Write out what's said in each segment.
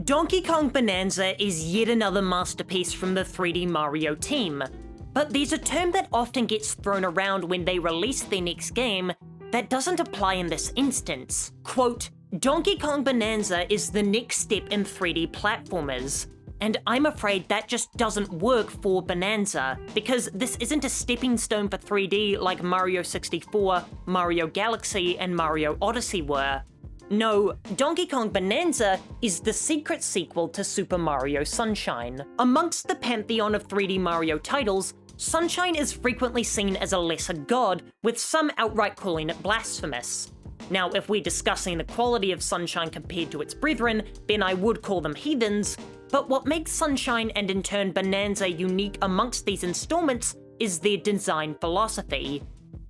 Donkey Kong Bonanza is yet another masterpiece from the 3D Mario team, but there's a term that often gets thrown around when they release their next game that doesn't apply in this instance. Quote, Donkey Kong Bonanza is the next step in 3D platformers, and I'm afraid that just doesn't work for Bonanza, because this isn't a stepping stone for 3D like Mario 64, Mario Galaxy, and Mario Odyssey were. No, Donkey Kong Bonanza is the secret sequel to Super Mario Sunshine. Amongst the pantheon of 3D Mario titles, Sunshine is frequently seen as a lesser god, with some outright calling it blasphemous. Now, if we're discussing the quality of Sunshine compared to its brethren, then I would call them heathens, but what makes Sunshine and in turn Bonanza unique amongst these installments is their design philosophy.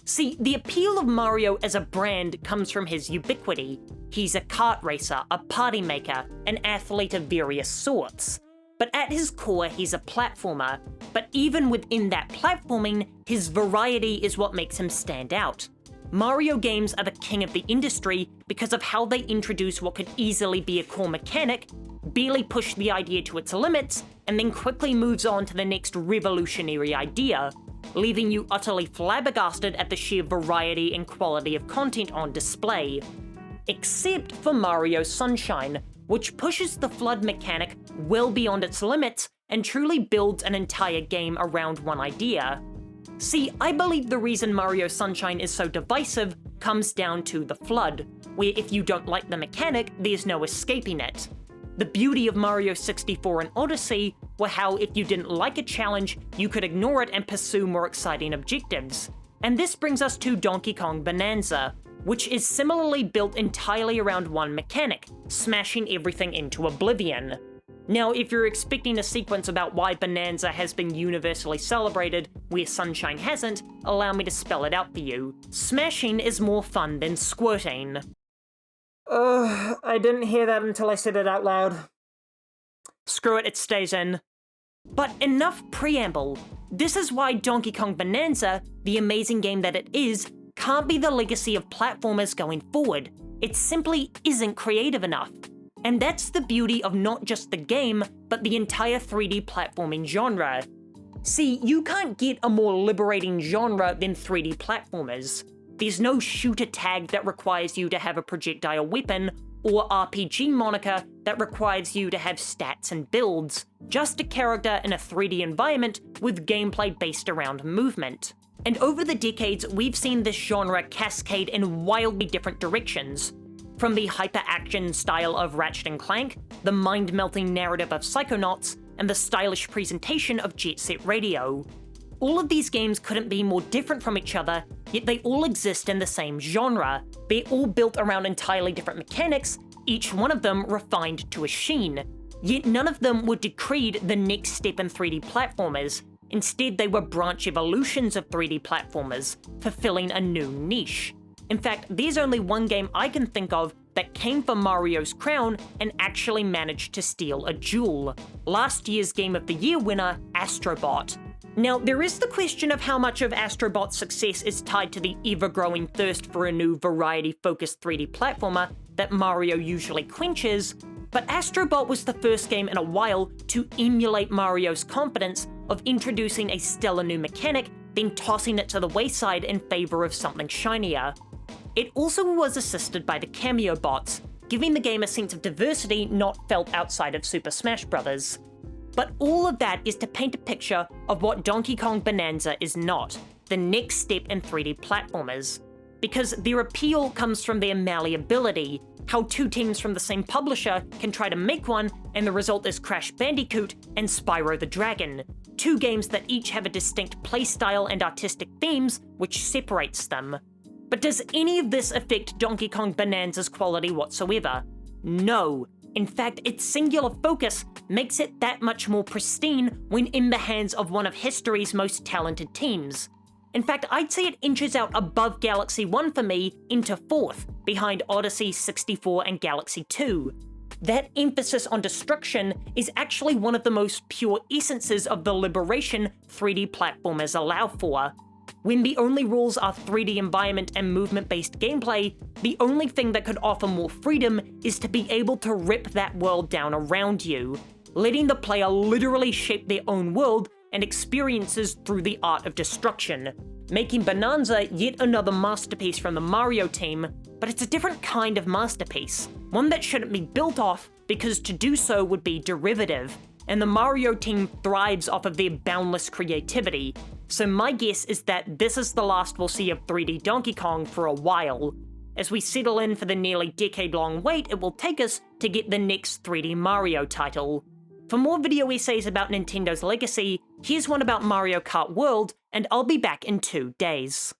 See, the appeal of Mario as a brand comes from his ubiquity. He's a kart racer, a party maker, an athlete of various sorts. But at his core, he's a platformer. But even within that platforming, his variety is what makes him stand out. Mario games are the king of the industry because of how they introduce what could easily be a core mechanic, barely push the idea to its limits, and then quickly moves on to the next revolutionary idea, leaving you utterly flabbergasted at the sheer variety and quality of content on display. Except for Mario Sunshine, which pushes the flood mechanic well beyond its limits and truly builds an entire game around one idea. See, I believe the reason Mario Sunshine is so divisive comes down to the flood, where if you don't like the mechanic, there's no escaping it. The beauty of Mario 64 and Odyssey were how if you didn't like a challenge, you could ignore it and pursue more exciting objectives. And this brings us to Donkey Kong Bonanza, which is similarly built entirely around one mechanic, smashing everything into oblivion. Now, if you're expecting a sequence about why Bonanza has been universally celebrated where Sunshine hasn't, allow me to spell it out for you. Smashing is more fun than squirting. I didn't hear that until I said it out loud. Screw it, it stays in. But enough preamble. This is why Donkey Kong Bonanza, the amazing game that it is, can't be the legacy of platformers going forward. It simply isn't creative enough. And that's the beauty of not just the game, but the entire 3D platforming genre. See, you can't get a more liberating genre than 3D platformers. There's no shooter tag that requires you to have a projectile weapon, or RPG moniker that requires you to have stats and builds, just a character in a 3D environment with gameplay based around movement. And over the decades, we've seen this genre cascade in wildly different directions. From the hyper-action style of Ratchet & Clank, the mind-melting narrative of Psychonauts, and the stylish presentation of Jet Set Radio. All of these games couldn't be more different from each other, yet they all exist in the same genre. They're all built around entirely different mechanics, each one of them refined to a sheen. Yet none of them were decreed the next step in 3D platformers. Instead, they were branch evolutions of 3D platformers, fulfilling a new niche. In fact, there's only one game I can think of that came for Mario's crown and actually managed to steal a jewel. Last year's Game of the Year winner, Astrobot. Now, there is the question of how much of Astrobot's success is tied to the ever-growing thirst for a new variety-focused 3D platformer that Mario usually quenches, but Astrobot was the first game in a while to emulate Mario's confidence of introducing a stellar new mechanic, then tossing it to the wayside in favor of something shinier. It also was assisted by the cameo bots, giving the game a sense of diversity not felt outside of Super Smash Bros. But all of that is to paint a picture of what Donkey Kong Bonanza is not, the next step in 3D platformers. Because their appeal comes from their malleability, how two teams from the same publisher can try to make one, and the result is Crash Bandicoot and Spyro the Dragon, two games that each have a distinct playstyle and artistic themes which separates them. But does any of this affect Donkey Kong Bonanza's quality whatsoever? No. In fact, its singular focus makes it that much more pristine when in the hands of one of history's most talented teams. In fact, I'd say it inches out above Galaxy 1 for me into 4th, behind Odyssey, 64, and Galaxy 2. That emphasis on destruction is actually one of the most pure essences of the liberation 3D platformers allow for. When the only rules are 3D environment and movement-based gameplay, the only thing that could offer more freedom is to be able to rip that world down around you, letting the player literally shape their own world and experiences through the art of destruction, making Bonanza yet another masterpiece from the Mario team, but it's a different kind of masterpiece, one that shouldn't be built off because to do so would be derivative, and the Mario team thrives off of their boundless creativity, so my guess is that this is the last we'll see of 3D Donkey Kong for a while. As we settle in for the nearly decade-long wait it will take us to get the next 3D Mario title. For more video essays about Nintendo's legacy, here's one about Mario Kart World, and I'll be back in 2 days.